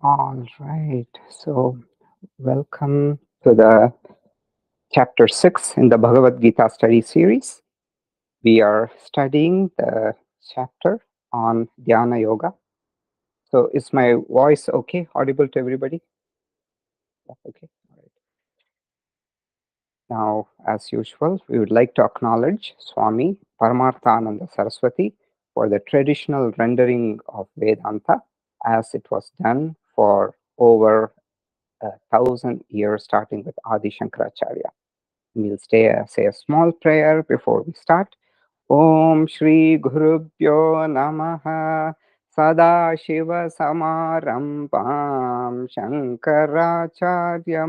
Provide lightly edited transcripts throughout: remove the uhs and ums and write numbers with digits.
All right, so welcome to the chapter 6 in the Bhagavad Gita study series. We are studying the chapter on Dhyana Yoga. So, is my voice okay, audible to everybody? Yeah, okay, all right. Now, as usual, we would like to acknowledge Swami Paramarthananda Saraswati for the traditional rendering of Vedanta as it was done for over 1,000 years, starting with Adi Shankaracharya. We'll say a small prayer before we start. Om Shri Gurubhyo Namaha Sada Shiva Samarambam Shankaracharya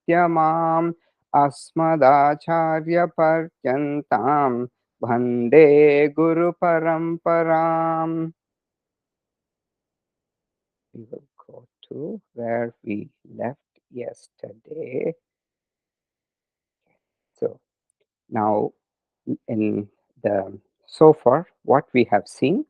Madhyamam Asmadacharya Paryantam Bhande Guru Paramparam. We will go to where we left yesterday. So now in the so far what we have seen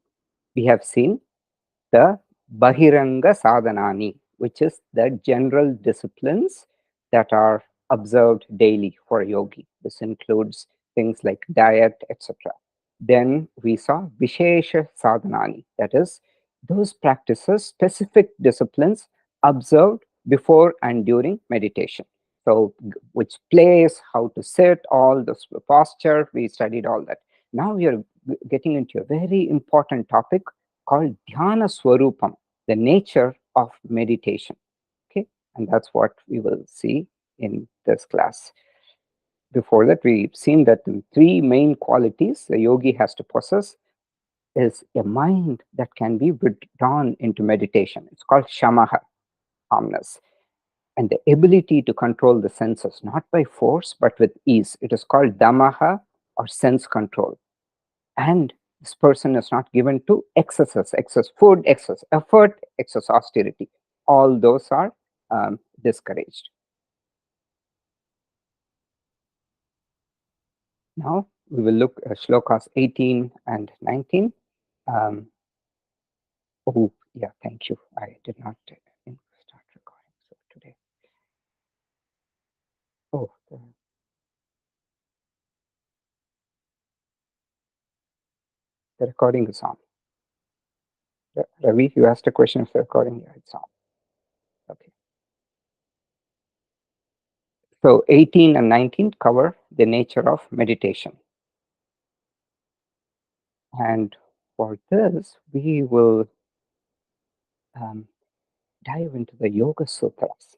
the Bahiranga Sadhanani, which is the general disciplines that are observed daily for a yogi. This includes things like diet, etc. Then we saw Vishesha Sadhanani, that is, those practices, specific disciplines observed before and during meditation. So, which place, how to sit, all this posture, we studied all that. Now we are getting into a very important topic called Dhyana Swarupam, the nature of meditation. Okay, and that's what we will see in this class. Before that, we've seen that the three main qualities the yogi has to possess is a mind that can be withdrawn into meditation. It's called shamaha, calmness, and the ability to control the senses, not by force, but with ease. It is called damaha, or sense control. And this person is not given to excesses, excess food, excess effort, excess austerity. All those are discouraged. Now we will look at Shlokas 18 and 19. Oh, yeah, thank you. I did not start recording. So today, oh, the recording is on. Ravi, you asked a question if the recording, yeah, it's on. Okay. So 18 and 19 cover the nature of meditation. And for this, we will dive into the Yoga Sutras.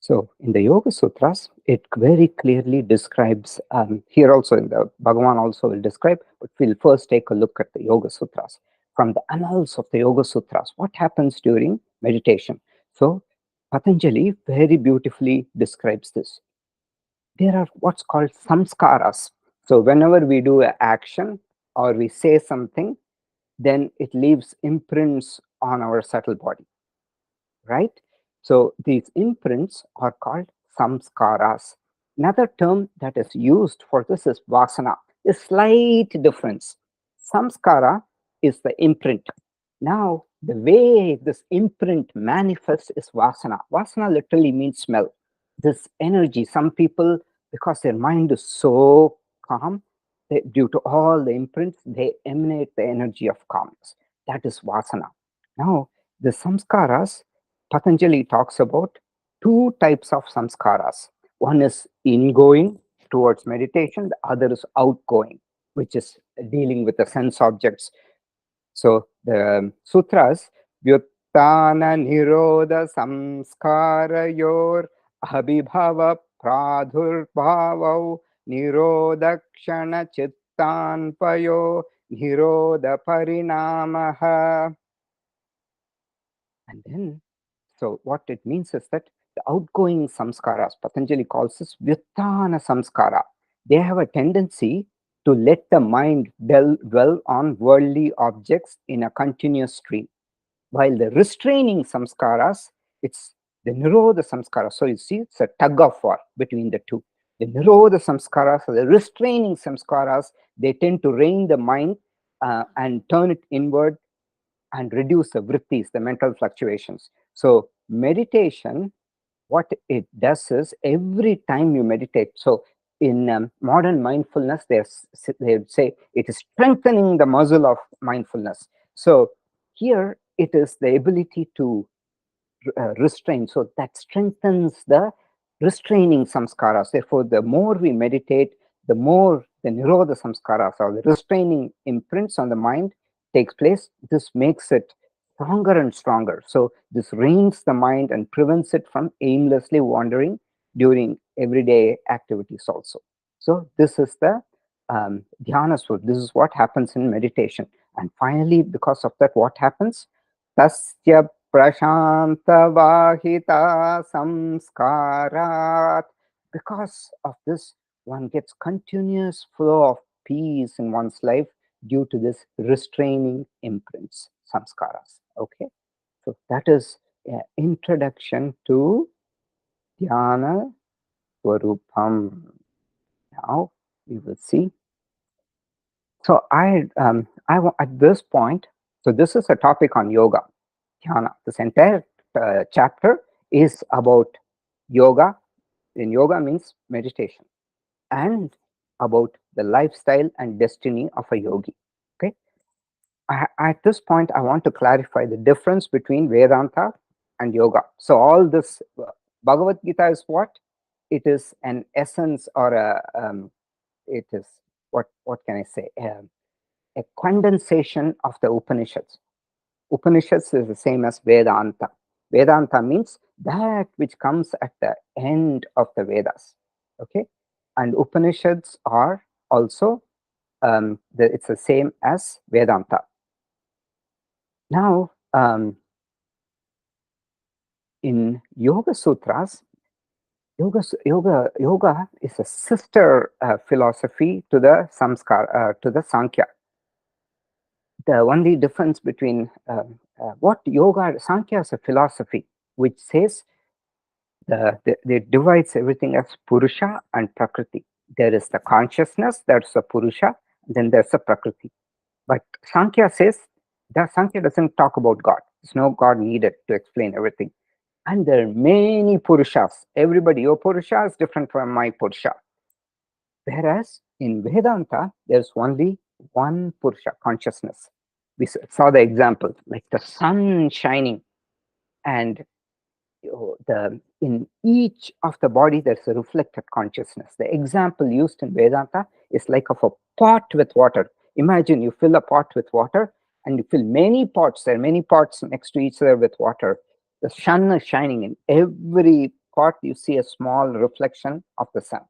So in the Yoga Sutras, it very clearly describes, here also in the Bhagavan also will describe, but we'll first take a look at the Yoga Sutras. From the annals of the Yoga Sutras, what happens during meditation? So Patanjali very beautifully describes this. There are what's called samskaras. So whenever we do an action or we say something, then it leaves imprints on our subtle body, right? So these imprints are called samskaras. Another term that is used for this is vasana. A slight difference. Samskara is the imprint. Now, the way this imprint manifests is vasana. Vasana literally means smell. This energy, some people, because their mind is so calm, due to all the imprints, they emanate the energy of calmness. That is vasana. Now, the samskaras, Patanjali talks about two types of samskaras. One is ingoing towards meditation, the other is outgoing, which is dealing with the sense objects. So the sutras, Vyuttana Nirodha Samskarayor Abhibhava Pradhurbhavau Nirodakshana Chittanpayo Nirodha Parinamaha. And then, so what it means is that the outgoing samskaras, Patanjali calls this Vyuttana Samskara. They have a tendency to let the mind dwell on worldly objects in a continuous stream. While the restraining samskaras, it's the Nirodha Samskara. So you see, it's a tug of war between the two. The Nirodha Samskaras, the restraining samskaras, they tend to rein the mind and turn it inward and reduce the vrittis, the mental fluctuations. So meditation, what it does is every time you meditate, so in modern mindfulness, they would say it is strengthening the muscle of mindfulness. So here it is the ability to restrain. So that strengthens the restraining samskaras. Therefore, the more we meditate, the more the nirodha samskaras or the restraining imprints on the mind takes place. This makes it stronger and stronger. So this reins the mind and prevents it from aimlessly wandering during everyday activities also. So this is the dhyana sura. This is what happens in meditation. And finally, because of that, what happens? Tasya prashantavahita samskarat. Because of this, one gets continuous flow of peace in one's life due to this restraining imprints, samskaras. Okay, so that is an introduction to Dhyana Swarupam. Now we will see. So at this point, so this is a topic on yoga, dhyana. This entire chapter is about yoga. And yoga means meditation, and about the lifestyle and destiny of a yogi. Okay. At this point, I want to clarify the difference between Vedanta and yoga. So all this Bhagavad Gita is what? It is an essence, or it is what can I say? A condensation of the Upanishads. Upanishads is the same as Vedanta. Vedanta means that which comes at the end of the Vedas. Okay, and Upanishads are also it's the same as Vedanta. Now, in Yoga Sutras, yoga is a sister philosophy to the to the Sankhya. The only difference between what yoga, Sankhya is a philosophy which says they divides everything as Purusha and Prakriti. There is the consciousness, that's the Purusha, then there's the Prakriti. But Sankhya says that Sankhya doesn't talk about God. There's no God needed to explain everything. And there are many Purushas. Everybody, your Purusha is different from my Purusha. Whereas in Vedanta, there's only one Purusha, consciousness. We saw the example, like the sun shining, and in each of the body there's a reflected consciousness. The example used in Vedanta is like of a pot with water. Imagine you fill a pot with water and you fill many pots. There are many pots next to each other with water. The sun is shining. In every pot you see a small reflection of the sun.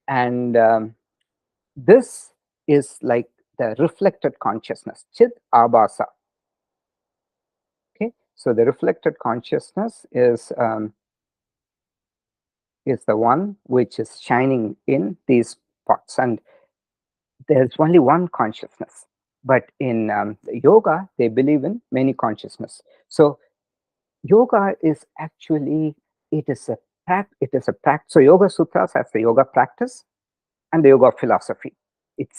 And this is like the reflected consciousness, Chit Abhasa. Okay, so the reflected consciousness is the one which is shining in these pots, and there's only one consciousness. But in yoga, they believe in many consciousness. So yoga is actually, it is a practice. So Yoga Sutras has the yoga practice and the yoga philosophy. It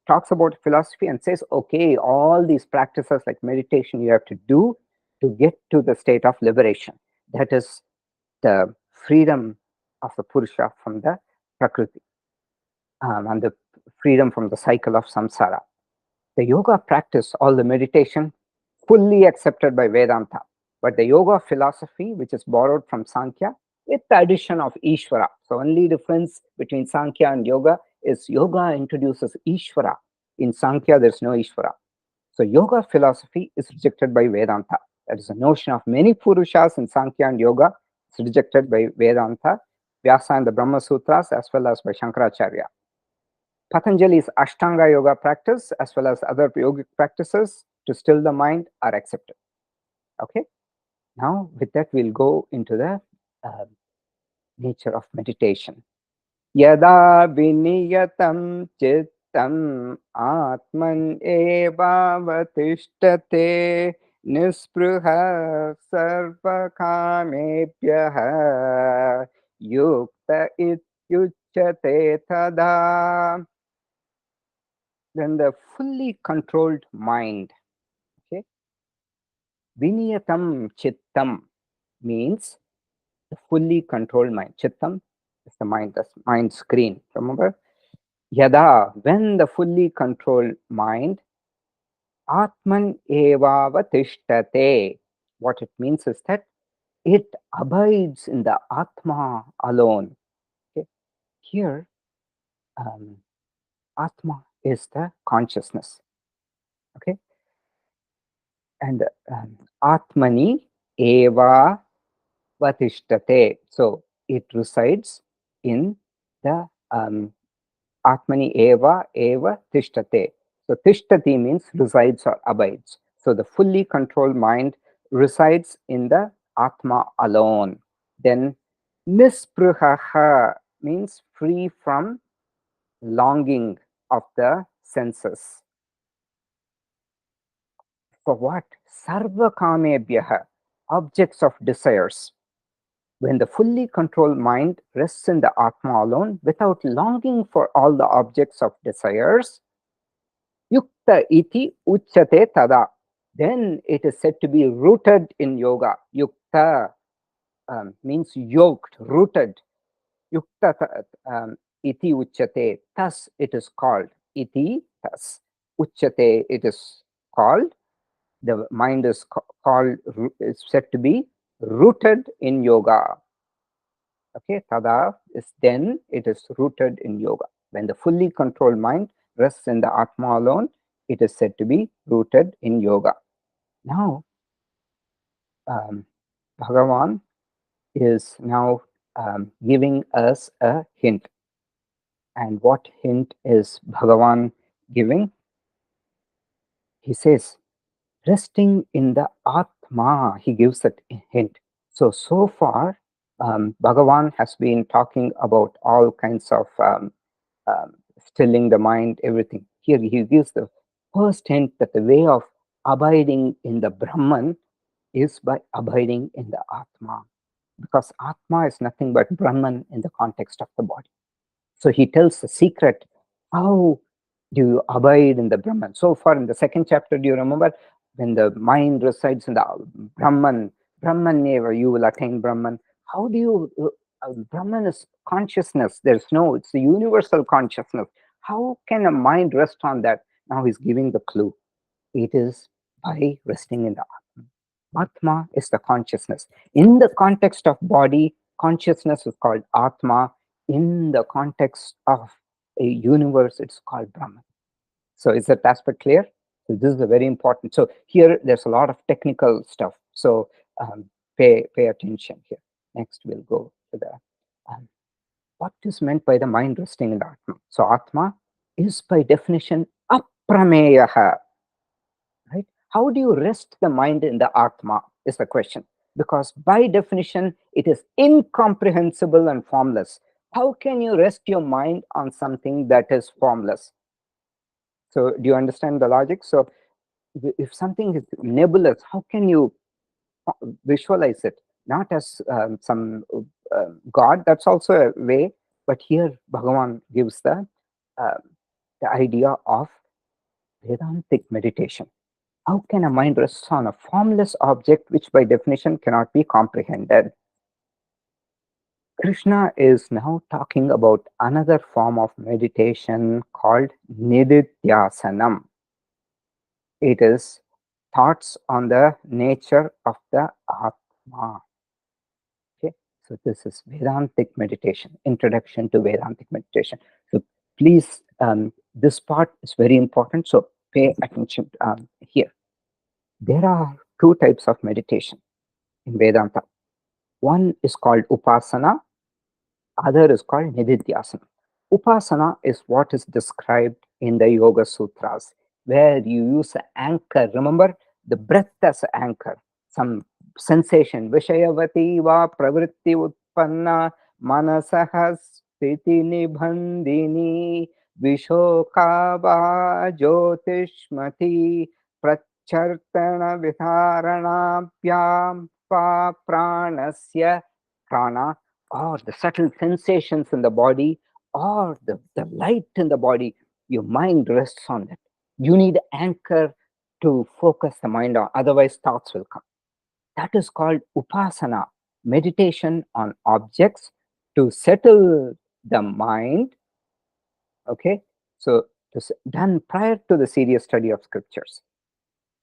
talks about philosophy and says, okay, all these practices like meditation you have to do to get to the state of liberation. That is the freedom of the Purusha from the Prakriti, and the freedom from the cycle of samsara. The yoga practice, all the meditation, fully accepted by Vedanta. But the yoga philosophy, which is borrowed from Sankhya, with the addition of Ishvara. So only difference between Sankhya and yoga is yoga introduces Ishvara. In Sankhya, there's no Ishvara. So yoga philosophy is rejected by Vedanta. That is the notion of many Purushas in Sankhya and yoga. It's rejected by Vedanta, Vyasa and the Brahma Sutras, as well as by Shankaracharya. Patanjali's Ashtanga yoga practice, as well as other yogic practices to still the mind, are accepted. Okay. Now, with that, we'll go into the nature of meditation. Yada viniyatam chittam atman evavatishtate nispruha sarva kamebhyah yukta ityuchyate tada. Then the fully controlled mind. Okay, Viniyatam chittam means the fully controlled mind. Chittam is the mind, the mind screen. Remember? Yada, when the fully controlled mind, Atman evavatishtate. What it means is that it abides in the Atma alone. Okay? Here, um, Atma is the consciousness. Okay, and Atmani eva vatishtate. So it resides in the Atmani eva tishtate. So tishtati means resides or abides. So the fully controlled mind resides in the Atma alone. Then nispruhaha means free from longing of the senses. For what? Sarva kamebhyaha, objects of desires. When the fully controlled mind rests in the Atma alone without longing for all the objects of desires, yukta iti uchate tada. Then it is said to be rooted in yoga. Yukta means yoked, rooted. Yukta iti uchate. Thus it is called. Iti, thus. Uchate, it is called. The mind is called, is said to be rooted in yoga. Okay, tada is then it is rooted in yoga. When the fully controlled mind rests in the Atma alone, it is said to be rooted in yoga. Now, Bhagavan is now giving us a hint. And what hint is Bhagavan giving? He says, resting in the Atma, he gives that hint. So far, Bhagavan has been talking about all kinds of stilling the mind, everything. Here he gives the first hint that the way of abiding in the Brahman is by abiding in the Atma. Because Atma is nothing but Brahman in the context of the body. So he tells the secret. How do you abide in the Brahman? So far in the second chapter, do you remember? When the mind resides in the Brahman, Brahman neva, you will attain Brahman. How do you, Brahman is consciousness. There's no, it's a universal consciousness. How can a mind rest on that? Now he's giving the clue. It is by resting in the Atma. Atma is the consciousness. In the context of body, consciousness is called Atma. In the context of a universe, it's called Brahman. So is that aspect clear? So this is a very important. So here there's a lot of technical stuff. So pay attention here. Next we'll go to the what is meant by the mind resting in the Atma. So Atma is by definition aprameyaha. Right? How do you rest the mind in the Atma is the question. Because by definition, it is incomprehensible and formless. How can you rest your mind on something that is formless? So do you understand the logic? So if something is nebulous, how can you visualize it? Not as some God, that's also a way, but here Bhagavan gives the idea of Vedantic meditation. How can a mind rest on a formless object which by definition cannot be comprehended? Krishna is now talking about another form of meditation called Nididhyasanam. It is thoughts on the nature of the Atma. Okay, so this is Vedantic meditation, introduction to Vedantic meditation. So please, this part is very important. So pay attention here. There are two types of meditation in Vedanta. One is called Upasana, other is called Nididhyasana. Upasana is what is described in the Yoga Sutras, where you use an anchor. Remember the breath as an anchor, some sensation. Vishayavati va pravritti utpanna manasah sthiti nibhandini vishoka va jyotishmati prachartana vitharanabhyam pa pranasya prana, or the subtle sensations in the body, or the light in the body. your mind rests on that. You need anchor to focus the mind on, otherwise thoughts will come. That is called upasana, meditation on objects to settle the mind. Okay, so this done prior to the serious study of scriptures.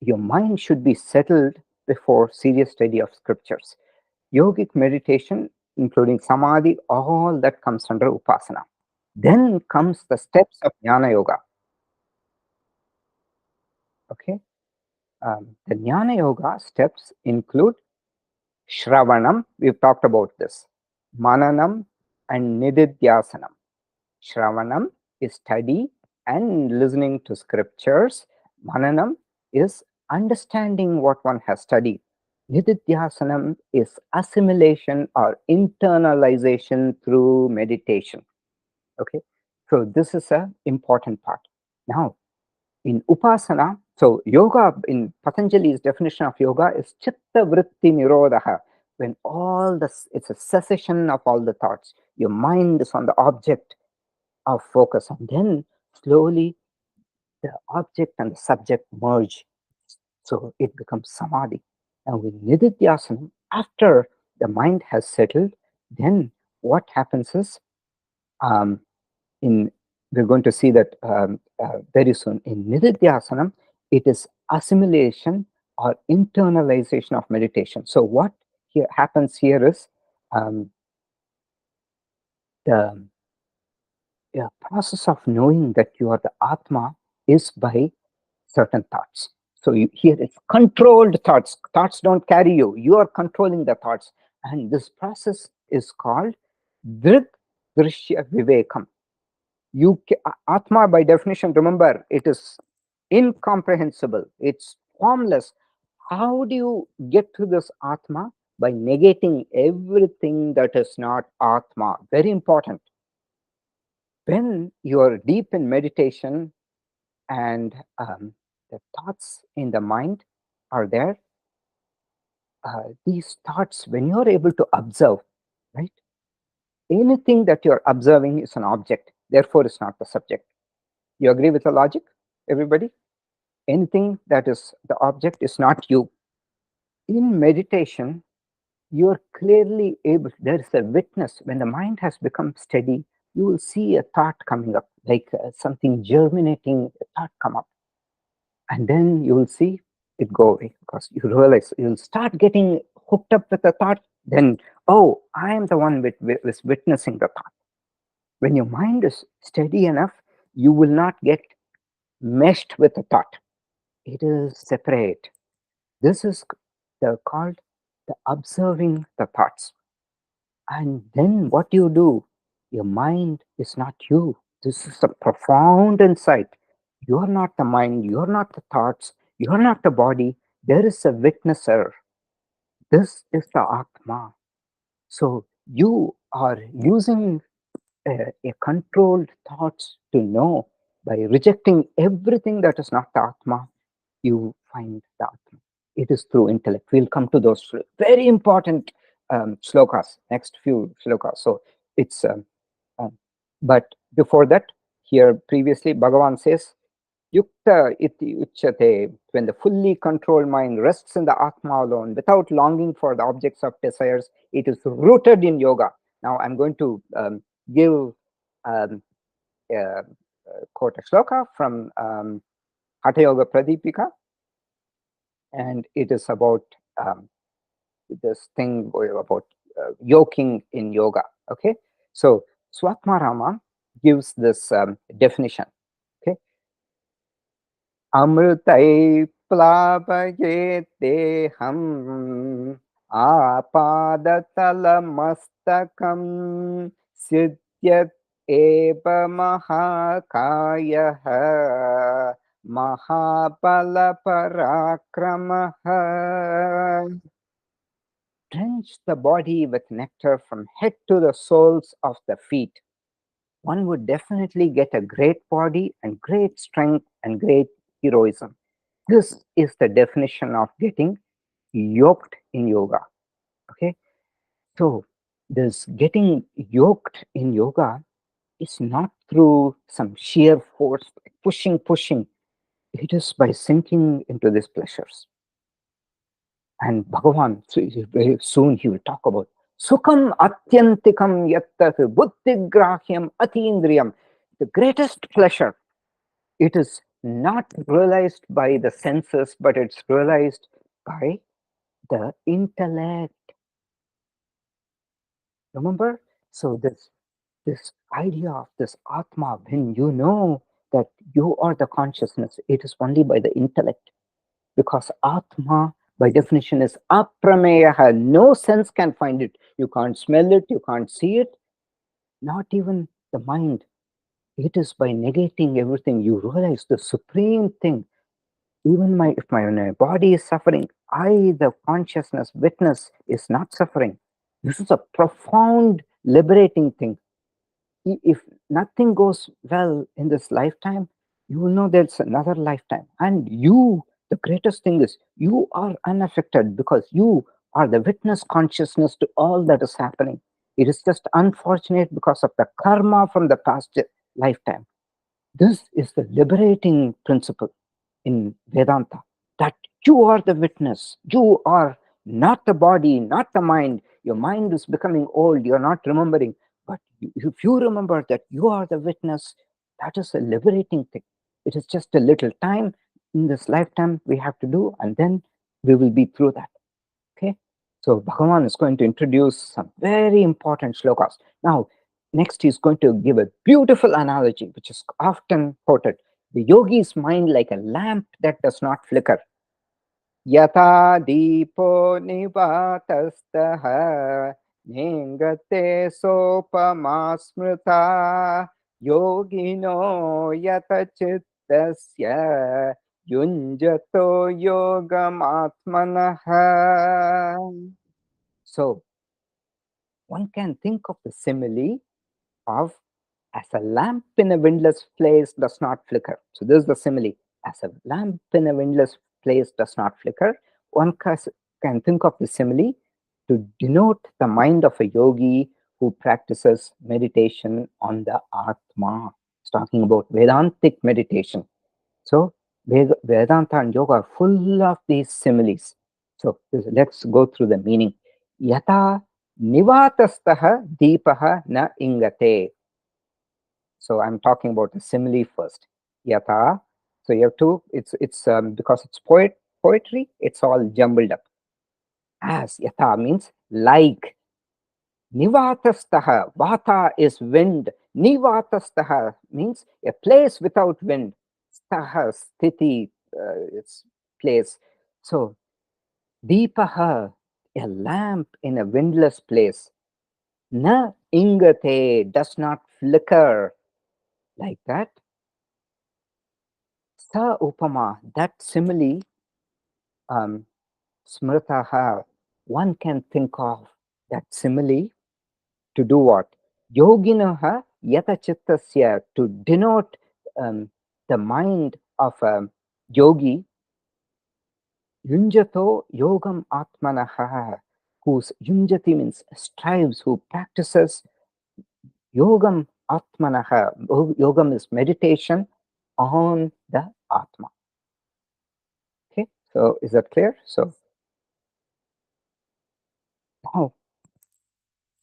Your mind should be settled before serious study of scriptures. Yogic meditation, including samadhi, all that comes under upasana. Then comes the steps of jnana yoga. Okay, the jnana yoga steps include Shravanam, we've talked about this, Mananam and Nididhyasanam. Shravanam is study and listening to scriptures. Mananam is understanding what one has studied. Nididhyasanam is assimilation or internalization through meditation. Okay, so this is an important part. Now, in upasana, so yoga, in Patanjali's definition of yoga is chitta vritti nirodha, when all this, it's a cessation of all the thoughts. Your mind is on the object of focus, and then slowly the object and the subject merge. So it becomes samadhi. And with nididhyasana, after the mind has settled, then what happens is, um, in we're going to see that very soon. In nididhyasana, it is assimilation or internalization of meditation. So what here happens here is, the process of knowing that you are the atma is by certain thoughts. So here it's controlled thoughts. Thoughts don't carry you. You are controlling the thoughts. And this process is called drik drishya vivekam. Atma, by definition, remember, it is incomprehensible. It's formless. How do you get to this Atma? By negating everything that is not Atma. Very important. When you are deep in meditation and the thoughts in the mind are there, these thoughts, when you're able to observe, right? Anything that you're observing is an object, therefore it's not the subject. You agree with the logic, everybody? Anything that is the object is not you. In meditation, you're clearly able, there is a witness. When the mind has become steady, you will see a thought coming up, like something germinating, a thought come up. And then you will see it go away, because you realize, you'll start getting hooked up with the thought. Then, oh, I am the one with witnessing the thought. When your mind is steady enough, you will not get meshed with the thought. It is separate. This is called the observing the thoughts. And then what you do, your mind is not you. This is a profound insight. You are not the mind, you are not the thoughts, you are not the body. There is a witnesser. This is the Atma. So you are using a controlled thoughts to know. By rejecting everything that is not the Atma, you find the Atma. It is through intellect. We'll come to those very important shlokas, next few shlokas. So it's, but before that, here previously, Bhagavan says, Yukta iti uchyate, when the fully controlled mind rests in the Atma alone, without longing for the objects of desires, it is rooted in yoga. Now I'm going to give quote a shloka from Hatha Yoga Pradipika, and it is about this thing about yoking in yoga. Okay, so Swatmarama gives this definition. Okay, Amrutai plavayet deham apadatalamastakam siddhyat eva mahakayah mahabala parakramaha. Drench the body with nectar from head to the soles of the feet. One would definitely get a great body and great strength and great heroism. This is the definition of getting yoked in yoga. Okay, so this getting yoked in yoga is not through some sheer force pushing, it is by sinking into these pleasures. And Bhagavan, very soon he will talk about Sukham Atyantikam Yattat Buddhigrahyam Atindriyam. The greatest pleasure, it is not realized by the senses, but it's realized by the intellect. Remember? So this idea of this Atma, when you know that you are the consciousness, it is only by the intellect. Because Atma, by definition, is aprameyaha. No sense can find it. You can't smell it, you can't see it, not even the mind. It is by negating everything you realize the supreme thing. Even if my body is suffering, I, the consciousness, witness, is not suffering. This is a profound, liberating thing. If nothing goes well in this lifetime, you will know there's another lifetime. And you, the greatest thing is, you are unaffected because you are the witness consciousness to all that is happening. It is just unfortunate because of the karma from the past lifetime. This is the liberating principle in Vedanta, that you are the witness. You are not the body, not the mind. Your mind is becoming old. You're not remembering. But if you remember that you are the witness, that is a liberating thing. It is just a little time in this lifetime we have to do, and then we will be through that. Okay. So Bhagavan is going to introduce some very important shlokas. Now, next he's going to give a beautiful analogy, which is often quoted. The yogi's mind like a lamp that does not flicker. Yata deepo nivatastaha ningate sopama smrita yogino yata chittasya yunjato yogam atmanaha. So one can think of the simile of as a lamp in a windless place does not flicker. So this is the simile. As a lamp in a windless place does not flicker, one can think of the simile to denote the mind of a yogi who practices meditation on the Atma. It's talking about Vedantic meditation. So Vedanta and yoga are full of these similes. So let's go through the meaning. Yata nivatastaha deepaha na ingate. So I'm talking about the simile first. Yata. So you have to, it's because it's poetry, it's all jumbled up. As yata means like. Nivatastaha. Vata is wind. Nivatastaha means a place without wind. Staha, sthiti, it's place. So deepaha, a lamp in a windless place. Na ingate, does not flicker. Like that. Sa upama, that simile, smritaha, one can think of that simile to do what? Yoginaha yata chittasya, to denote the mind of a yogi. Yunjato yogam atmanaha, whose yunjati means strives, who practices yogam atmanaha. Yogam is meditation on the Atma. Okay, so is that clear? So now,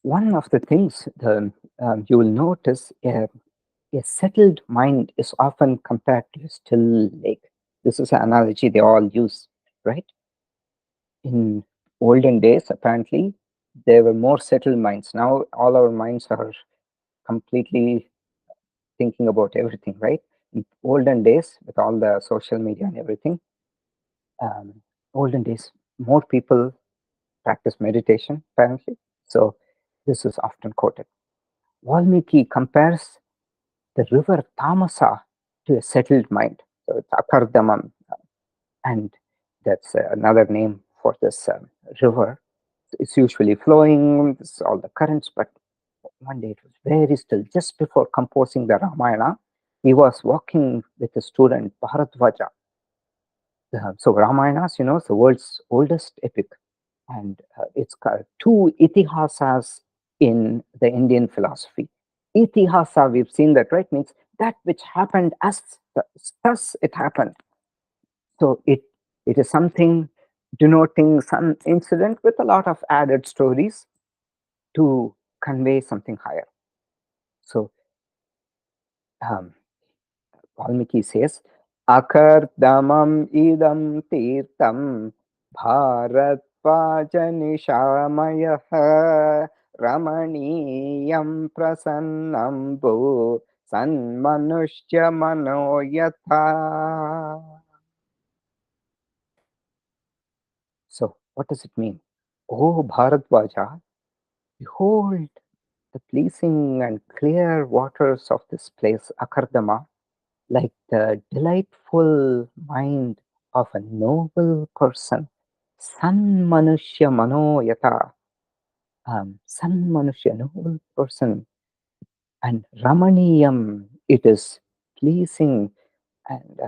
one of the things you will notice, a settled mind is often compared to a still lake. This is an analogy they all use, right? In olden days, apparently, there were more settled minds. Now, all our minds are completely thinking about everything, right? In olden days, with all the social media and everything, olden days, more people practice meditation, apparently. So this is often quoted. Valmiki compares the river Tamasa to a settled mind. So it's Akardamam, and that's another name for this river. It's usually flowing, this all the currents, but one day it was very still. Just before composing the Ramayana, he was walking with a student, Bharadvaja. So Ramayana, you know, is the world's oldest epic. And it's got two itihasas in the Indian philosophy. Itihasa, we've seen that, right? Means that which happened as thus it happened. So it is something denoting some incident with a lot of added stories to convey something higher. So um, Valmiki says, Akardamam idam tirtam bharat pajanishamayah ramaniyam prasannam bhu sanmanushya manoyatha. So what does it mean? Oh Bharatvaja, behold the pleasing and clear waters of this place, Akardama, like the delightful mind of a noble person. San Manushya Manoyata, San Manushya, noble person, and Ramaniyam, it is pleasing and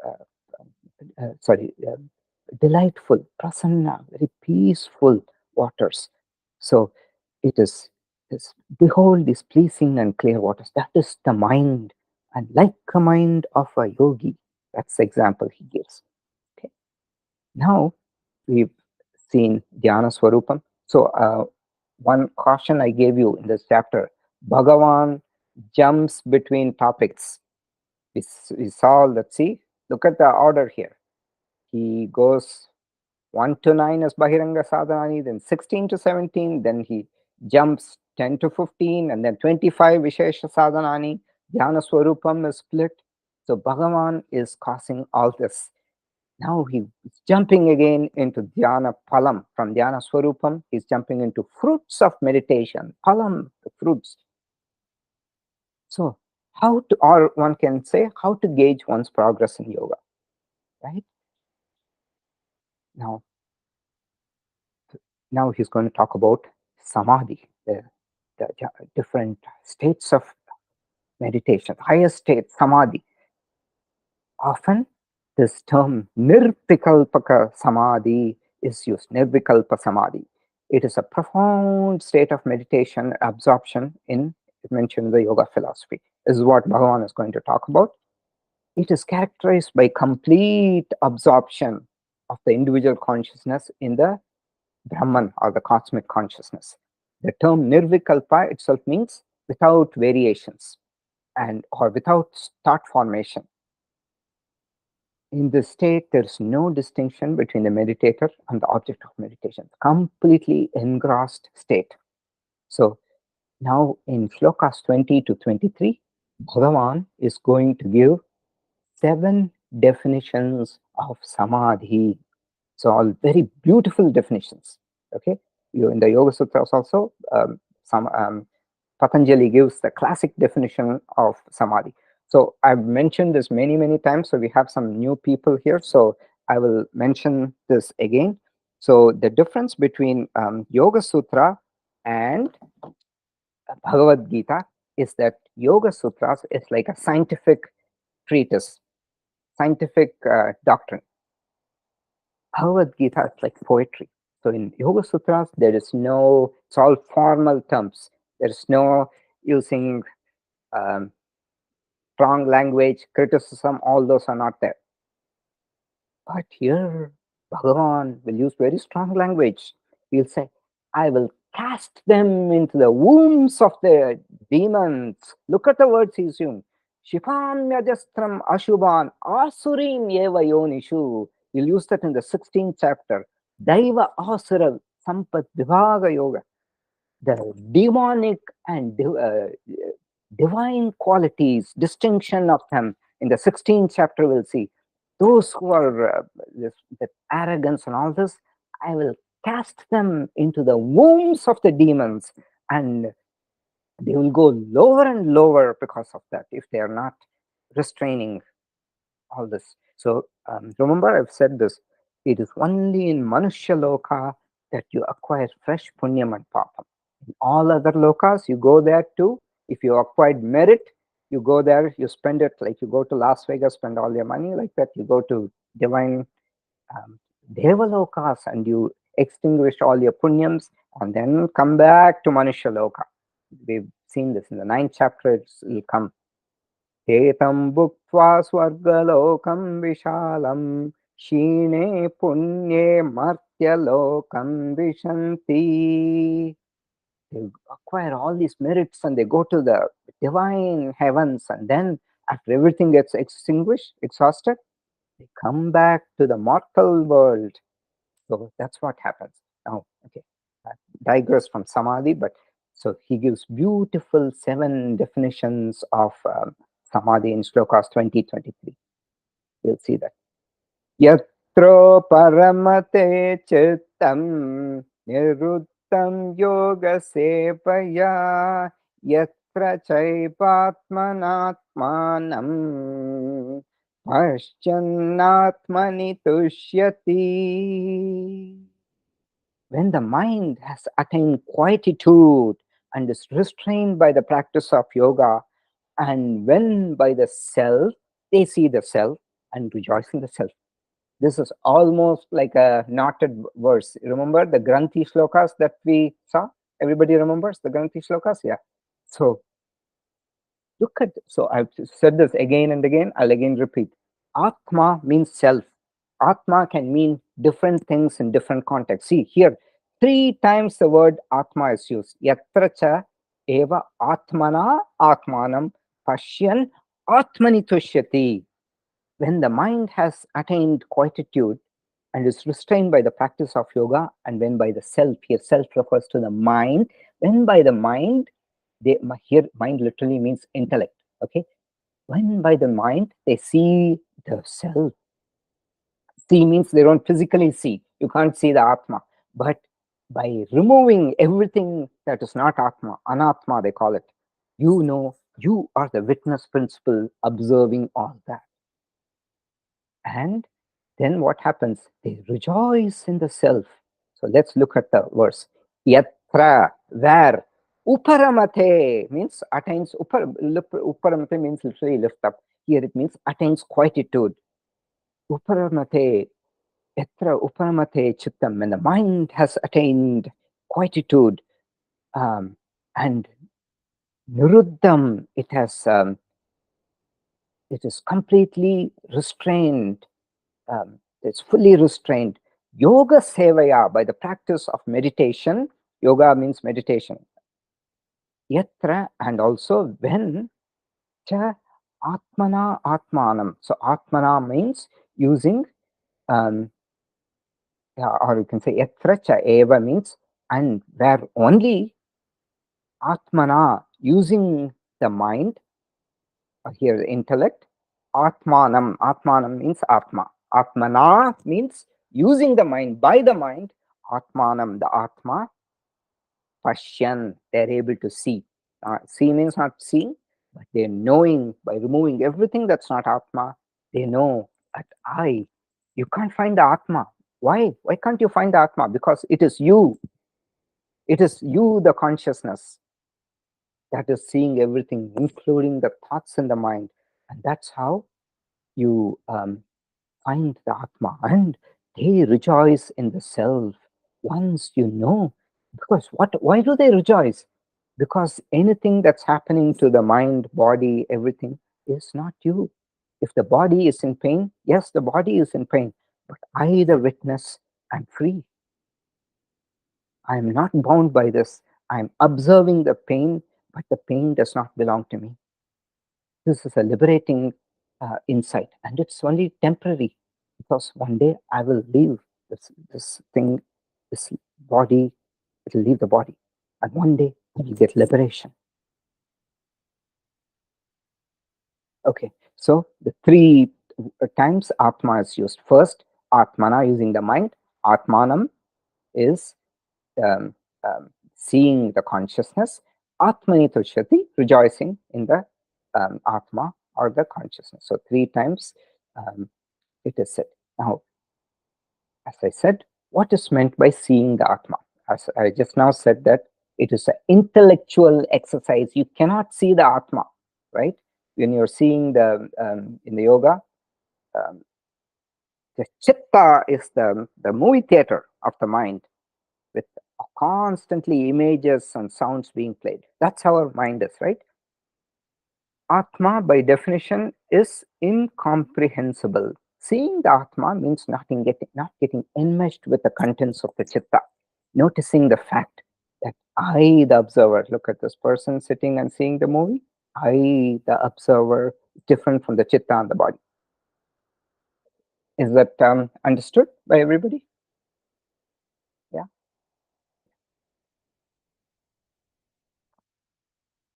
uh, sorry, delightful, prasanna, very peaceful waters. So it is this, behold these pleasing and clear waters. That is the mind, and like a mind of a yogi. That's the example he gives. Okay. Now we've seen Dhyana Swarupam. So one caution I gave you in this chapter, Bhagavan jumps between topics. We saw, let's see, look at the order here. He goes 1 to 9 as Bahiranga Sadhanani, then 16 to 17, then he jumps 10 to 15, and then 25 Vishesha Sadhanani. Dhyana Swarupam is split. So Bhagavan is causing all this. Now he's jumping again into Dhyana Palam. From Dhyana Swarupam, he's jumping into fruits of meditation. Palam, the fruits. So how to, or one can say, how to gauge one's progress in yoga, right? Now he's going to talk about samadhi, the different states of meditation, higher state samadhi. Often this term nirvikalpaka samadhi is used, nirvikalpa samadhi. It is a profound state of meditation, absorption in, mentioned in the yoga philosophy. This is what Bhagavan is going to talk about. It is characterized by complete absorption of the individual consciousness in the Brahman or the cosmic consciousness. The term nirvikalpa itself means without variations and or without thought formation. In this state, there is no distinction between the meditator and the object of meditation. Completely engrossed state. So now in Shlokas 20 to 23, Bhagavan is going to give 7 definitions of samadhi. So all very beautiful definitions. Okay, you in the Yoga Sutras also, some Patanjali gives the classic definition of samadhi. So I've mentioned this many times. So we have some new people here. So I will mention this again. So the difference between Yoga Sutra and Bhagavad Gita is that Yoga Sutras is like a scientific treatise, scientific doctrine. Bhagavad Gita is like poetry. So in Yoga Sutras, there is no, it's all formal terms. There is no using strong language, criticism, all those are not there. But here, Bhagavan will use very strong language. He'll say, I will cast them into the wombs of the demons. Look at the words he's using. Shifam yajastram ashubhan asurim eva yonishu. He'll use that in the 16th chapter. Daiva asura sampat vibhaga yoga. The demonic and divine qualities, distinction of them in the 16th chapter, we'll see. Those who are the arrogance and all this, I will cast them into the wombs of the demons, and they will go lower and lower because of that if they are not restraining all this. So remember, I've said this, it is only in Manushya Loka that you acquire fresh punyam and papam. In all other lokas, you go there too. If you acquired merit, you go there, you spend it like you go to Las Vegas, spend all your money like that. You go to divine Devalokas and you extinguish all your punyams and then come back to Manushya Loka. We've seen this in the 9th chapter, it will come. Etam bhuktva swargalokam vishalam shine punye martyalokam vishanti. They acquire all these merits and they go to the divine heavens, and then after everything gets extinguished, exhausted, they come back to the mortal world. So that's what happens. Now, okay, I digress from samadhi, but so he gives beautiful 7 definitions of samadhi in Shlokas 2023. We'll see that. Yatro paramate chittam niruttam yoga sevaya yatra chaipatmanatmanam paschannatmani tushyati. When the mind has attained quietude and is restrained by the practice of yoga, and when by the self, they see the self and rejoice in the self. This is almost like a knotted verse. Remember the Granthi Shlokas that we saw? Everybody remembers the Granthi Shlokas? Yeah. So look at, so I've said this again and again, I'll again repeat. Atma means self. Atma can mean different things in different contexts. See here, 3 times the word Atma is used. Yatra cha eva atmana atmanam pashyan atmani tushyati. When the mind has attained quietude and is restrained by the practice of yoga, and when by the self, here self refers to the mind, when by the mind, here mind literally means intellect, okay? When by the mind, they see the self. See means they don't physically see. You can't see the Atma. But by removing everything that is not Atma, Anatma they call it, you know, you are the witness principle observing all that. And then what happens? They rejoice in the self. So let's look at the verse. Yatra, where. Uparamate means attains, uparamate means literally lift up. Here it means attains quietude. Uparamate, yatra uparamate chittam, when the mind has attained quietude, and niruddham, it is completely restrained. It's fully restrained. Yoga sevaya, by the practice of meditation. Yoga means meditation. Yatra, and also when cha atmana atmanam. So atmana means using, or you can say yatra cha eva means, and where only atmana, using the mind, here the intellect. Atmanam means atma. Atmana means using the mind, by the mind. Atmanam, the atma. Pashyan, they're able to see. See means not seeing, but they're knowing. By removing everything that's not atma, they know that you can't find the atma. Why can't you find the atma? Because it is you, the consciousness, that is seeing everything, including the thoughts in the mind. And that's how you find the Atma. And they rejoice in the self once you know. Because why do they rejoice? Because anything that's happening to the mind, body, everything is not you. If the body is in pain, yes, the body is in pain. But I, the witness, I'm free. I'm not bound by this. I'm observing the pain, but the pain does not belong to me. This is a liberating insight, and it's only temporary, because one day I will leave this thing, this body. It will leave the body, and one day I will get liberation. Okay, so the 3 times Atma is used. First, Atmana, using the mind. Atmanam is um, seeing the consciousness. Atmani tushyati, rejoicing in the Atma or the consciousness. So 3 times it is said. Now, as I said, what is meant by seeing the Atma? As I just now said, that it is an intellectual exercise. You cannot see the Atma, right? When you're seeing the in the yoga, um, the chitta is the movie theater of the mind, with constantly images and sounds being played. That's how our mind is, right? Atma, by definition, is incomprehensible. Seeing the Atma means not getting enmeshed with the contents of the Chitta. Noticing the fact that I, the observer, look at this person sitting and seeing the movie. I, the observer, different from the Chitta and the body. Is that understood by everybody? Yeah.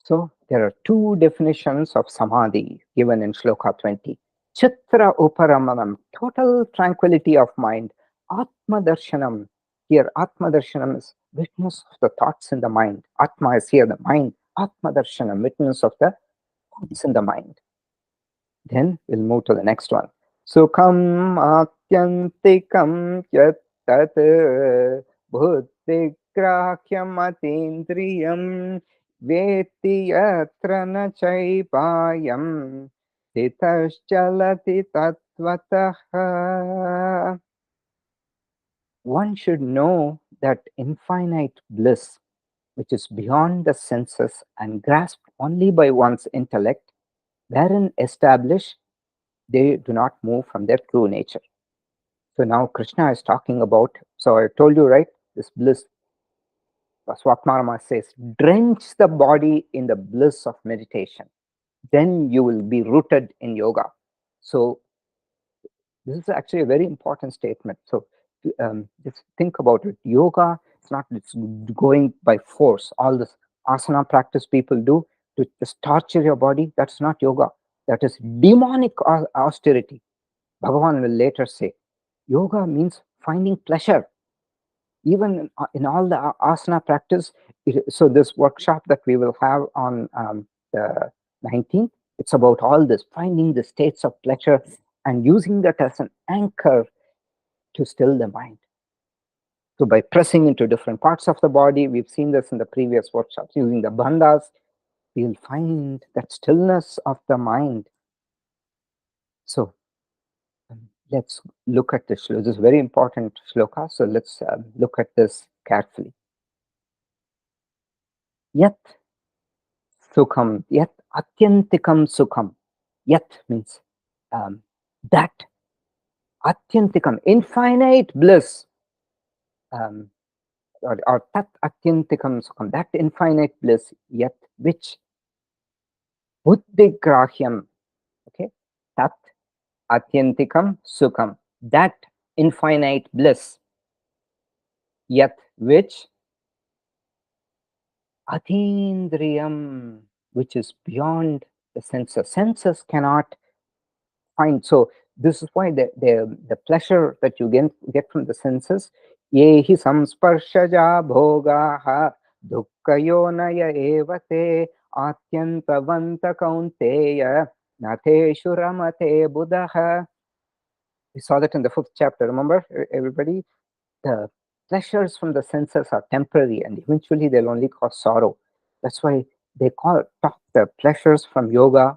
So there are two definitions of samadhi given in Shloka 20. Chitra uparamanam, total tranquility of mind. Atma darshanam, here Atma darshanam is witness of the thoughts in the mind. Atma is here the mind. Atma darshanam, witness of the thoughts in the mind. Then we'll move to the next one. Sukham atyantikam yat tat buddhigrahyam atindriyam veti yatra na chaipayam titaschalati tatvatah. One should know that infinite bliss, which is beyond the senses and grasped only by one's intellect, wherein established they do not move from their true nature. So now Krishna is talking about, so I told you, right, this bliss, Swapmarama says, drench the body in the bliss of meditation. Then you will be rooted in yoga. So this is actually a very important statement. So just think about it. Yoga, it's going by force. All this asana practice people do to just torture your body, that's not yoga. That is demonic austerity. Bhagavan will later say, yoga means finding pleasure. Even in all the asana practice, so this workshop that we will have on the 19th, it's about all this, finding the states of pleasure and using that as an anchor to still the mind. So by pressing into different parts of the body, we've seen this in the previous workshops, using the bandhas, you'll find that stillness of the mind. So let's look at this. This is very important shloka. So let's look at this carefully. Yat sukham, yat atyantikam sukham. Yat means that atyantikam, infinite bliss, or tat atyantikam sukham, that infinite bliss, yat which buddhigrahyam, okay, tat atyantikam sukham, that infinite bliss, yat which atindriyam, which is beyond the senses. Senses cannot find. So this is why the pleasure that you get from the senses, yehi samsparshaja bhogaha dukkayonaya evate atyantavanta kaunteya nateshu ramate buddha. We saw that in the 5th chapter, remember everybody? The pleasures from the senses are temporary and eventually they'll only cause sorrow. That's why they talk the pleasures from yoga,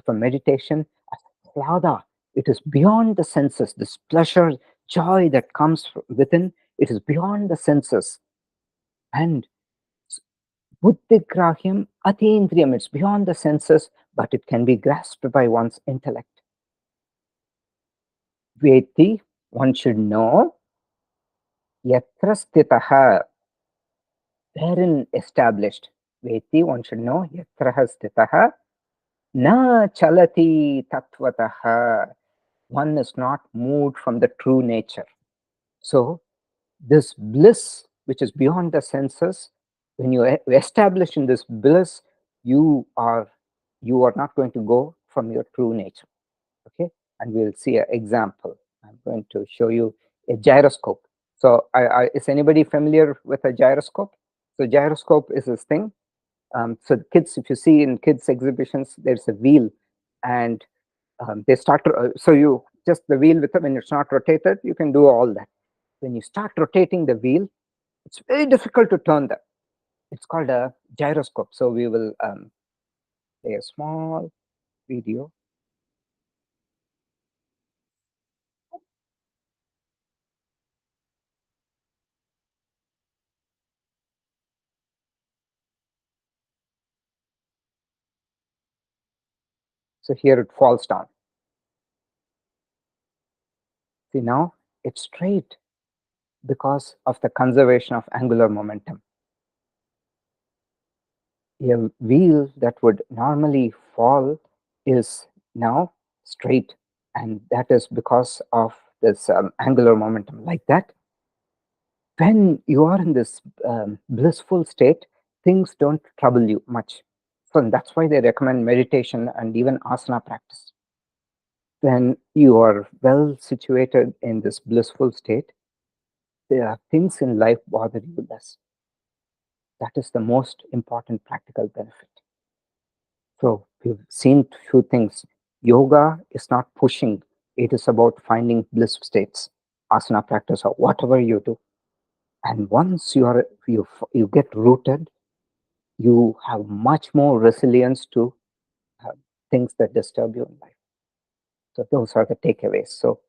from meditation, as hlada. It is beyond the senses. This pleasure, joy that comes within, it is beyond the senses. And buddhigrahyam atindriyam, it's beyond the senses, but it can be grasped by one's intellect. Veti, one should know, yatra stitaha, therein established. Veti, one should know, yatraha stitaha, na chalati tattvataha, one is not moved from the true nature. So this bliss, which is beyond the senses, when you establish in this bliss, you are not going to go from your true nature. Okay, and we'll see an example. I'm going to show you a gyroscope. So is anybody familiar with a gyroscope? So gyroscope is this thing. So kids, if you see in kids exhibitions, there's a wheel, and they start so you just the wheel with them, when it's not rotated, you can do all that. When you start rotating the wheel, it's very difficult to turn that. It's called a gyroscope. So we will play a small video. So here it falls down. See, now it's straight because of the conservation of angular momentum. A wheel that would normally fall is now straight, and that is because of this angular momentum. Like that, when you are in this blissful state, things don't trouble you much. So that's why they recommend meditation and even asana practice. When you are well situated in this blissful state, there are things in life bother you less. That is the most important practical benefit. So we've seen few things. Yoga is not pushing. It is about finding bliss states, asana practice, or whatever you do. And once you get rooted, you have much more resilience to things that disturb you in life. So those are the takeaways. So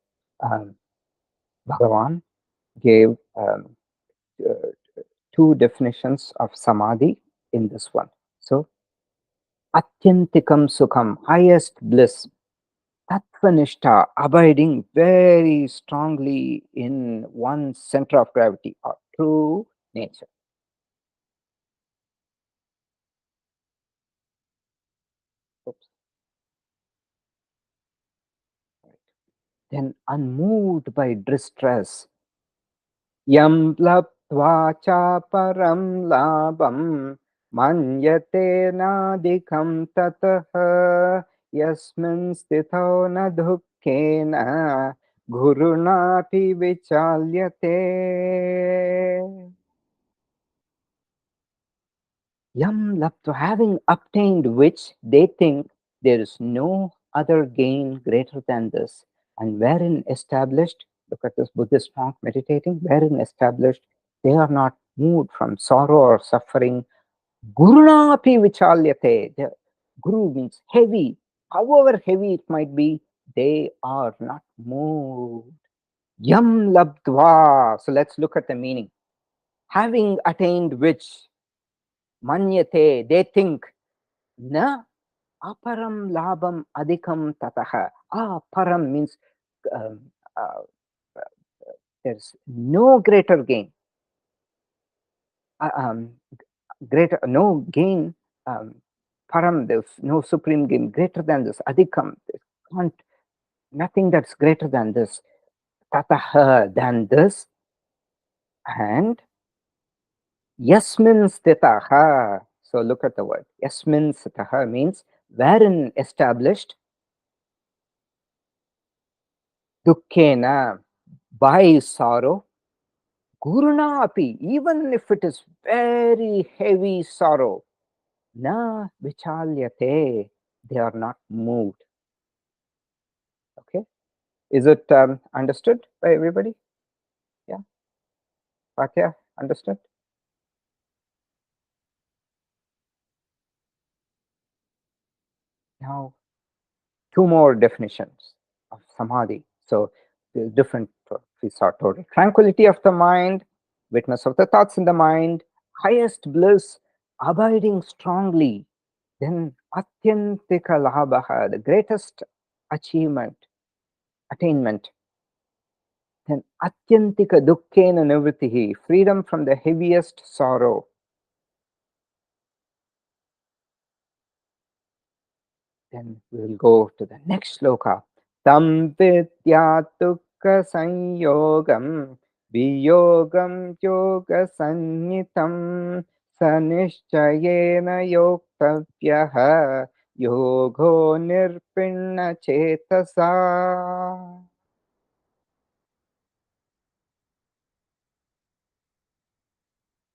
Bhagavan gave uh, two definitions of samadhi in this one. So atyantikam sukham, highest bliss. Tattvanishta, abiding very strongly in one center of gravity or true nature. Oops. Right. Then unmoved by distress. Yam labdva cha param labam manyate nadikam tatah yasmin stithau na dukkena gurunapi vichalyate. Yam lapto, having obtained which they think there is no other gain greater than this, and wherein established, look at this Buddhist monk meditating, wherein established, they are not moved from sorrow or suffering. Guruna api vichalyate. The guru means heavy. However heavy it might be, they are not moved. Yam labdva. So let's look at the meaning. Having attained which, manyate, they think, na aparam labam adhikam tataha. Param means um, uh, there's no greater gain. Uh, um, no gain. Param, there's no supreme gain greater than this. Adhikam, can't, nothing that's greater than this. Tataha, than this. And yasmin stitaha. So look at the word. Yasmin stitaha means wherein established. Dukkena, by sorrow. Guruna api, even if it is very heavy sorrow, na vichalyate, they are not moved. Okay, is it understood by everybody? Yeah, Patya, understood? Now, two more definitions of samadhi. So, the different, we saw total tranquility of the mind, witness of the thoughts in the mind, highest bliss, abiding strongly. Then atyantika labhaha, the greatest achievement, attainment. Then atyantika dukkena nivrittihi, freedom from the heaviest sorrow. Then we will go to the next shloka. Tam vidya dukkha sanyogam viyogam yoga sanyitam sanishchayena yoktavyaha yogo nirpinna chetasa.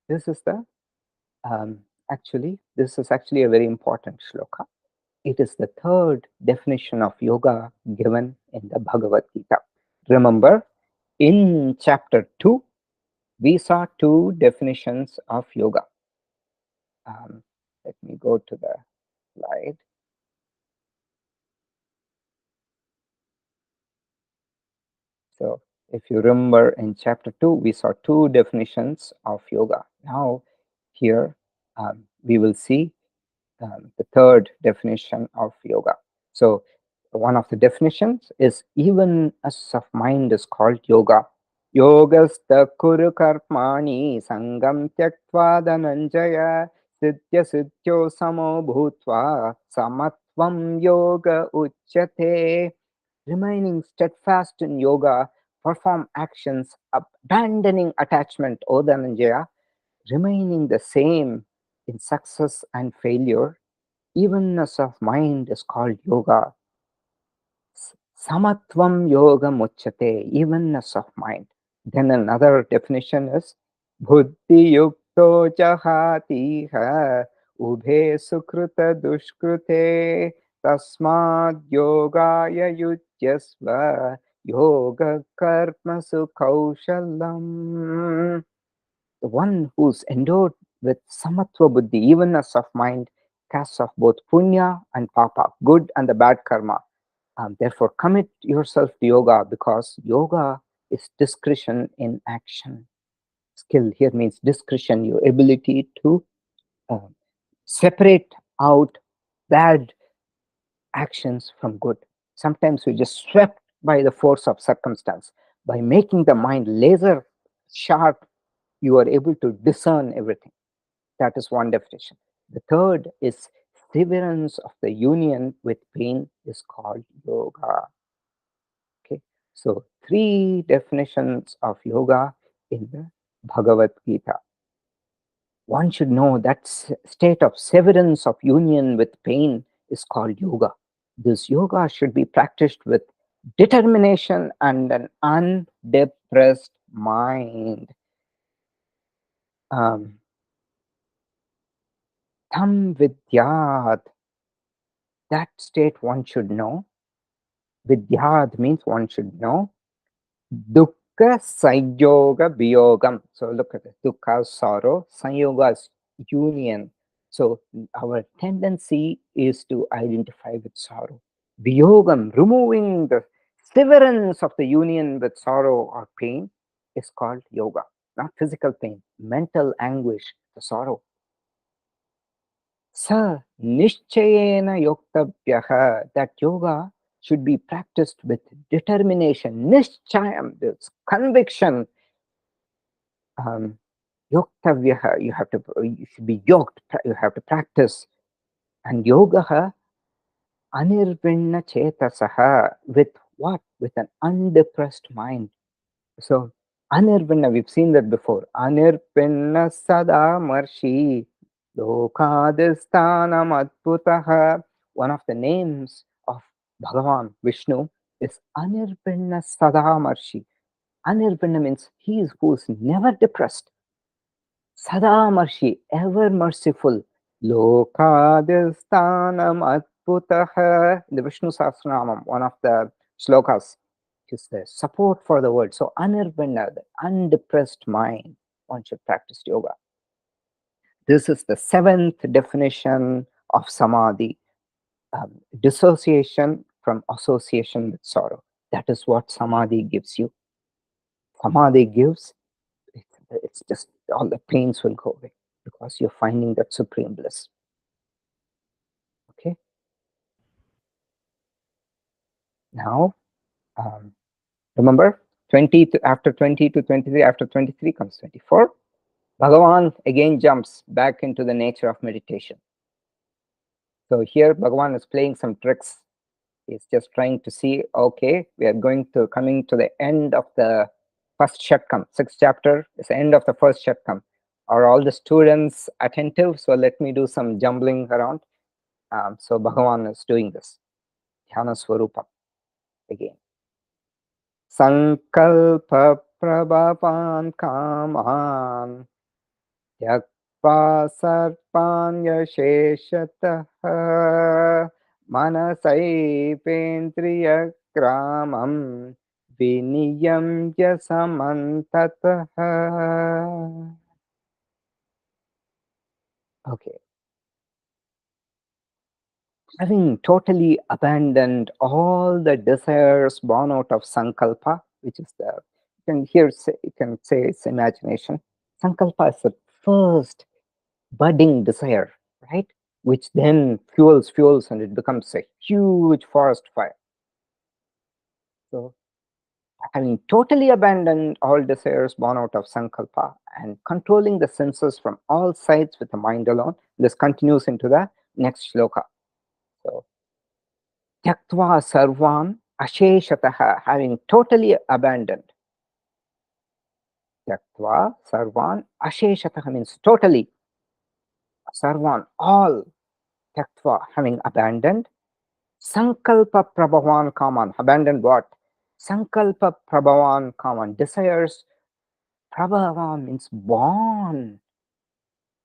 This is the this is actually a very important shloka. It is the third definition of yoga given in the Bhagavad Gita. Remember, in chapter 2, we saw two definitions of yoga. Let me go to the slide. So, if you remember, in chapter 2, we saw two definitions of yoga. Now, here we will see the third definition of yoga. So one of the definitions is evenness of mind is called yoga. Yogastha kuru karmani sangam tyaktva dhananjaya siddhya siddhyo samo bhutva samatvam yoga uchyate. Remaining steadfast in yoga, perform actions, abandoning attachment, O Dhananjaya, remaining the same in success and failure. Evenness of mind is called yoga. Samatvam yoga muchyate, evenness of mind. Then another definition is buddhi yukto jahatiha ubhe sukruta dushkrute tasmad yogaya yujyasva yoga karma sukhaushalam. The one who's endowed with samatva buddhi, evenness of mind, casts off both punya and papa, good and the bad karma. Therefore, commit yourself to yoga, because yoga is discretion in action. Skill here means discretion, your ability to uh, separate out bad actions from good. Sometimes we just swept by the force of circumstance. By making the mind laser sharp, you are able to discern everything. That is one definition. The third is severance of the union with pain is called yoga. Okay, so three definitions of yoga in the Bhagavad Gita. One should know that state of severance of union with pain is called yoga. This yoga should be practiced with determination and an undepressed mind. Tam vidyad, that state one should know. Vidyad means one should know. Dukkha Sanyoga Biyogam. So look at it. Dukkha is sorrow, Sanyoga is union. So our tendency is to identify with sorrow. Biyogam, removing the severance of the union with sorrow or pain, is called yoga. Not physical pain, mental anguish, the sorrow. Sa Nishchayena Yoktavyaha, that yoga should be practiced with determination, Nishchayam, this conviction. Yoktavyaha, you should be yoked, you have to practice. And yogaha anirvinna chetasaha, with what? With an undepressed mind. So Anirvinna, we've seen that before. Anirvinna sada marshi lokadisthanam adbhutaha. One of the names of Bhagavan Vishnu is Anirvinna sada marshi. Anirvinna means he is who's never depressed. Sada marshi, ever merciful. Lokadisthanam adbhutaha. In the Vishnu Sahasranamam, one of the Shlokas, is the support for the world. So anirvinna, the undepressed mind, one should practice yoga. This is the seventh definition of samadhi, dissociation from association with sorrow. That is what samadhi gives you. Samadhi gives, it's just all the pains will go away because you're finding that supreme bliss. Okay. Now, remember, 20 to, after 20 to 23, after 23 comes 24. Bhagavan again jumps back into the nature of meditation. So here Bhagavan is playing some tricks. He's just trying to see, okay, we are coming to the end of the first Shatkam, sixth chapter is the end of the first Shatkam. Are all the students attentive? So let me do some jumbling around. So Bhagavan is doing this. Dhyana Swarupa again. Sankalpa prabhavan kaman त्यक्त्वा सर्पाण्यशेषतः मनसैवेन्द्रियग्रामं विनियम्य समन्ततः. Okay. Having totally abandoned all the desires born out of sankalpa, which is the, you can say it's imagination. Sankalpa is the first budding desire, right? which then fuels, and it becomes a huge forest fire. So, having totally abandoned all desires born out of sankalpa and controlling the senses from all sides with the mind alone, this continues into the next shloka. So, tyaktva sarvan asheshataha, having totally abandoned. Tyaktva sarvan asheshataha means totally. Sarvan, all. Tyaktva, having abandoned. Sankalpa prabhavan kaman, abandoned what? Sankalpa prabhavan kaman, desires. Prabhava means born.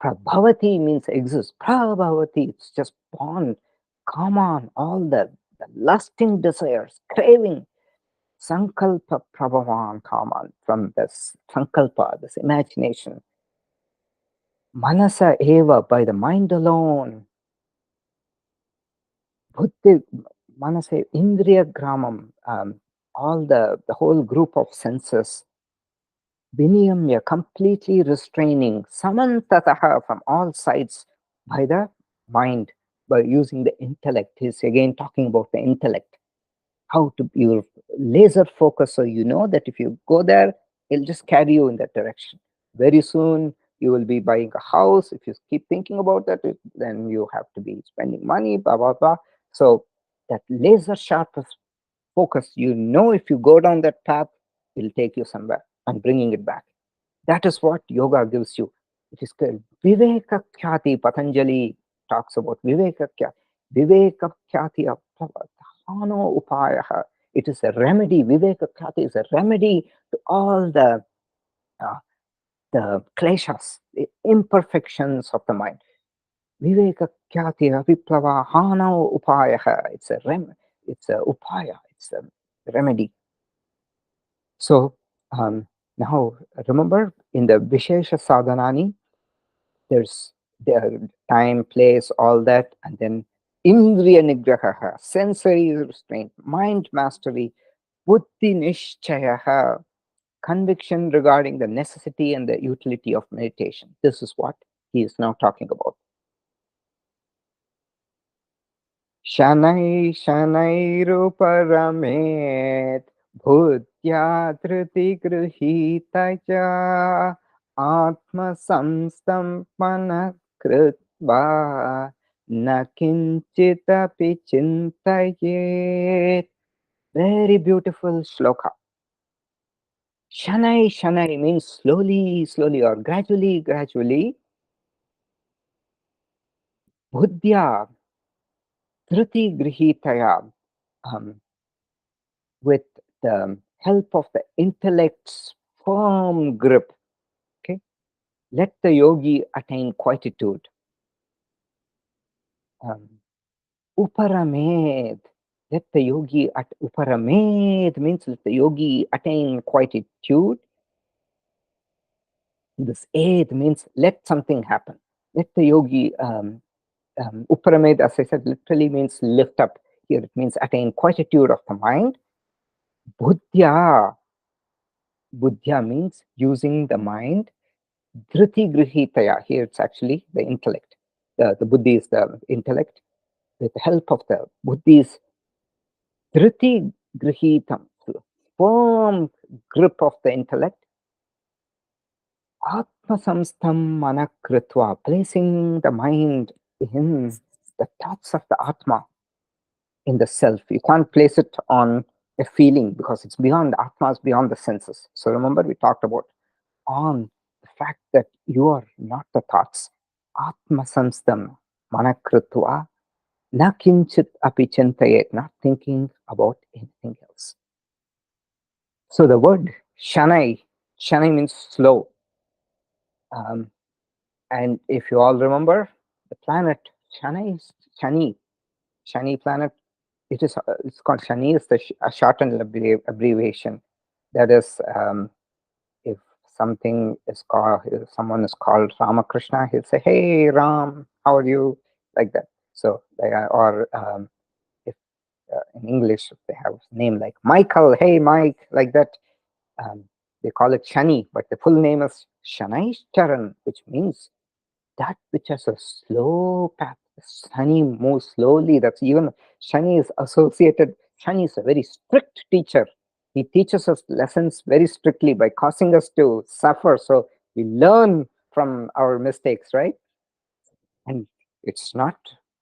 Prabhavati means exist. Prabhavati, it's just born. Kaman, all the lusting desires, craving. Sankalpa prabhavan kaman, from this sankalpa, this imagination. Manasa eva, by the mind alone. Buddhi, manasa, indriya gramam, all the whole group of senses. Viniyamya, completely restraining. Samantataha, from all sides, by the mind, by using the intellect. He's again talking about the intellect. How to your laser focus, so you know that if you go there, it'll just carry you in that direction. Very soon you will be buying a house. If you keep thinking about that, then you have to be spending money, blah blah blah. So that laser sharp focus, you know, if you go down that path, it'll take you somewhere and bringing it back. That is what yoga gives you. It is called Viveka Khyati. Patanjali talks about Viveka Khyati. Viveka Khyati Hano Upayaha. It is a remedy. Viveka Khyati is a remedy to all the kleshas, the imperfections of the mind. Viveka Khyati Aviplava Hano Upayaha. It's a upaya. It's a remedy. So now remember, in the Vishesha Sadhanani, there's the time, place, all that, and then Indriya Nigraha, sensory restraint, mind mastery, Buddhi Nishchayaha, conviction regarding the necessity and the utility of meditation. This is what he is now talking about. Shanai Shanairuparamit Bhutya Triti Grihitaja Atma Samstam Manakritva Nakinchitapi Chintayet. Very beautiful shloka. Shanai Shanai means slowly, slowly, or gradually, gradually. Bhutya Triti Grihitaya, with the help of the intellect's firm grip, okay, let the yogi attain quietude. Uparamed, let the yogi at uparamed means let the yogi attain quietude. This aid means let something happen. Let the yogi uparamed, as I said, literally means lift up. Here it means attain quietude of the mind. Buddhya, buddhya means using the mind. Dhriti grihitaya, here it's actually the intellect. The buddhi is the intellect. With the help of the buddhi's dhriti grihitam, firm grip of the intellect. Atma samstam manakritva, placing the mind in the thoughts of the Atma, in the self. You can't place it on a feeling because it's beyond, Atma is beyond the senses. So remember, we talked about on the fact that you are not the thoughts. Atma samstam manakritva na kinchit api chintayet, not thinking about anything else. So the word shanai, shanai means slow. And if you all remember, the planet Shani is Shani planet. It's called Shani. It's the a shortened abbreviation. That is, if something is called, if someone is called Ramakrishna, he'll say, "Hey Ram, how are you?" Like that. So, or if in English they have a name like Michael, "Hey Mike," like that. They call it Shani, but the full name is Shanai Charan, which means that which has a slow path, Shani moves slowly. That's even Shani is associated. Shani is a very strict teacher. He teaches us lessons very strictly by causing us to suffer. So we learn from our mistakes, right? And it's not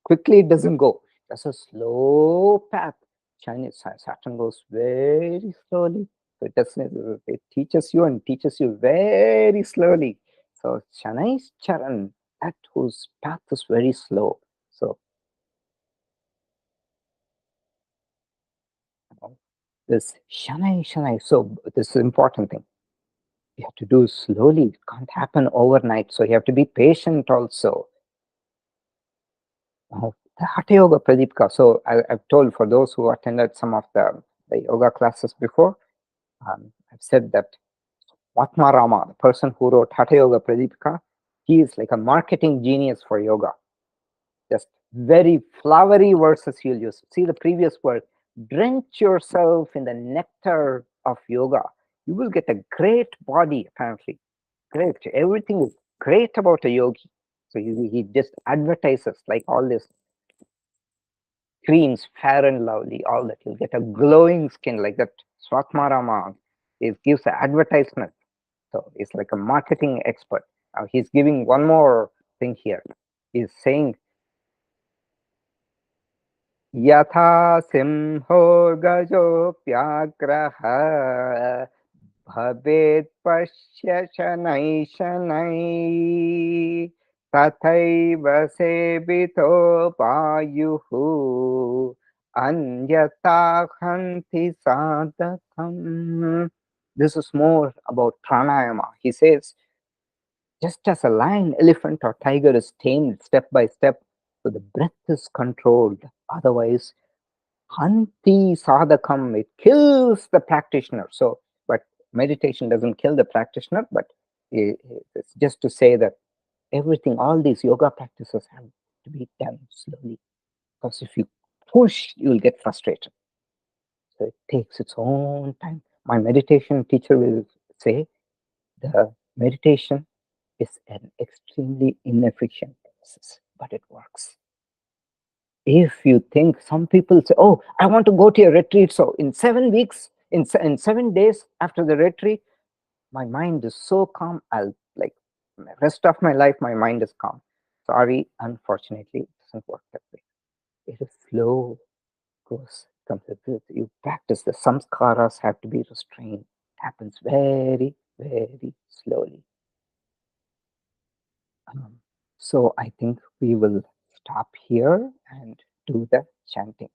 quickly, it doesn't go. That's a slow path. Chinese Saturn goes very slowly. So it doesn't, it teaches you and teaches you very slowly. So Shanai's Charan, that whose path is very slow. So this Shanai. So this is important thing. You have to do slowly. It can't happen overnight. So you have to be patient also. The Hatha Yoga Pradipika. So I've told for those who attended some of the yoga classes before, I've said that Atma Rama, the person who wrote Hatha Yoga Pradipika, he is like a marketing genius for yoga. Just very flowery verses he'll use. See the previous word, drench yourself in the nectar of yoga. You will get a great body, apparently. Great. Everything is great about a yogi. So he just advertises like all this creams, fair and lovely, all that. You'll get a glowing skin like that. Swatmarama is gives an advertisement. So he's like a marketing expert. He's giving one more thing here. He's saying, Yatha simho gajo pyagraha bhavet pasya shanai shanai tathaiva sebito payuhu anyata khanti sadhakam. This is more about pranayama. He says, just as a lion, elephant, or tiger is tamed step by step, so the breath is controlled. Otherwise, Hanti sadhakam, it kills the practitioner. So, but meditation doesn't kill the practitioner, but it's just to say that everything, all these yoga practices have to be done slowly. Because if you push, you'll get frustrated. So it takes its own time. My meditation teacher will say the meditation is an extremely inefficient process, but it works. If you think, some people say, oh, I want to go to a retreat. So in 7 weeks, in 7 days after the retreat, my mind is so calm. I'll like the rest of my life, my mind is calm. Sorry, unfortunately, it doesn't work that way. It is slow, goes, comes with you practice. The samskaras have to be restrained. It happens very, very slowly. So I think we will stop here and do the chanting.